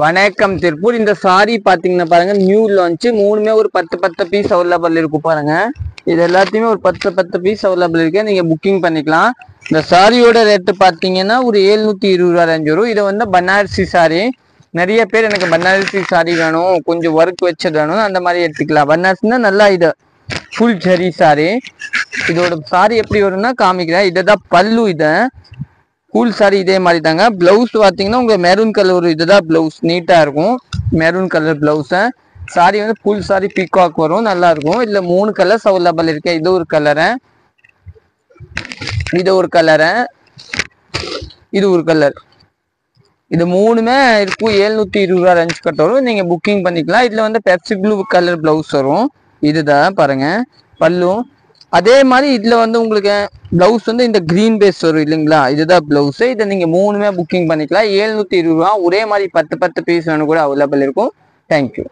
வணக்கம் திருப்பூர். இந்த சாரி பாத்தீங்கன்னா பாருங்க, நியூ லான்ச். மூணுமே ஒரு 10 பீஸ் அவைலபிள் இருக்கும் பாருங்க. இது எல்லாத்தையுமே ஒரு 10 பீஸ் அவைலபிள் இருக்கு, நீங்க புக்கிங் பண்ணிக்கலாம். இந்த சாரியோட ரேட்டு பாத்தீங்கன்னா ஒரு 720 ரூபா ரேஞ்ச் வரும். இது வந்து பனாரசி சாரி. நிறைய பேர் எனக்கு பனாரசி சாரி வேணும், கொஞ்சம் ஒர்க் வச்சது வேணும், அந்த மாதிரி எடுத்துக்கலாம். பனாரசினா நல்லா இது ஃபுல் ஜரி சாரி. இதோட சாரி எப்படி வரும்னா காமிக்கிறேன். இதுதான் பல்லு. இதை கூல் சாரி இதே மாதிரி தாங்க. பிளவுஸ் பார்த்தீங்கன்னா உங்களுக்கு மெரூன் கலர் இதுதான் பிளவுஸ், நீட்டா இருக்கும். Maroon colour blouse. சாரி வந்து ஃபுல் சாரி பீகாக் வரும், நல்லா இருக்கும். இதுல 3 கலர்ஸ் அவைலபிள் இருக்கு. இது ஒரு கலரு, இது ஒரு கலரு, இது ஒரு கலர். இது மூணுமே இருக்கும். 720 ரூபா ரேஞ்ச் கட்ட வரும், நீங்க புக்கிங் பண்ணிக்கலாம். இதுல வந்து பெப்சி ப்ளூ கலர் பிளவுஸ் வரும். இதுதான் பாருங்க பல்லு. அதே மாதிரி இதுல வந்து உங்களுக்கு பிளவுஸ் வந்து இந்த கிரீன் பேஸ் வரும் இல்லைங்களா, இதுதான் பிளவுஸ். இதை நீங்க மூணுமே புக்கிங் பண்ணிக்கலாம். 720 ரூபா. ஒரே மாதிரி 10 பீஸ் வேணும் கூட அவைலபிள் இருக்கும். தேங்க்யூ.